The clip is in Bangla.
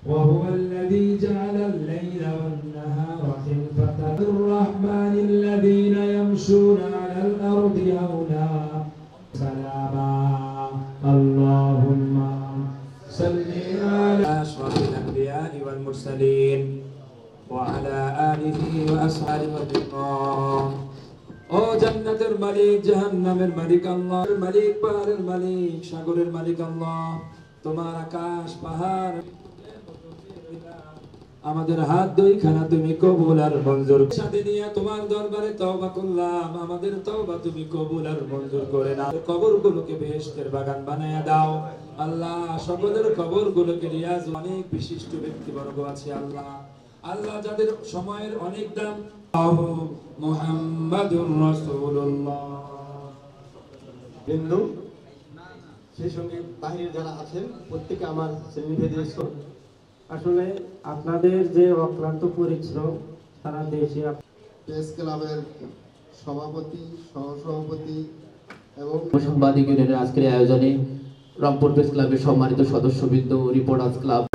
وهو الذي جعل الليل والنهار خلفة الرحمن الذين يمشون على الأرض هونا سلاما اللهم صل على أشرف الأنبياء والمرسلين وعلى آله وأصحابه الكرام ও জান্নাতের মালিক জাহান্নামের মালিক আল্লাহ মালিক পাহাড়ের মালিক সাগরের মালিক আল্লাহ তোমার আকাশ পাহাড় আমাদের হাত দুইখানা তুমি কবুল আর মঞ্জুর সাথে নিয়ে তোমার দরবারে তওবা করলাম আমাদের তওবা তুমি কবুল আর মঞ্জুর করে নাও কবরগুলোকে বেহেশতের বাগান বানায়া দাও আল্লাহ সকলের কবরগুলোকে রিয়াজ অনেক বিশিষ্ট ব্যক্তিবর্গ আছে আল্লাহ আল্লাহ যাদের সময়ের অনেক দাম মুহাম্মাদুর রাসূলুল্লাহ বিন্দু সেই সঙ্গে বাহিরে যারা আছেন প্রত্যেকে আমার শ্রেণীভেদে আসলে আপনাদের যে অক্লান্ত পরিশ্রম সারা দেশে প্রেস ক্লাবের সভাপতি সহসভাপতি এবং সাংবাদিক ইউনিয়নের আজকের আয়োজনে রংপুর প্রেস ক্লাবের সম্মানিত সদস্যবৃন্দ রিপোর্টার্স ক্লাব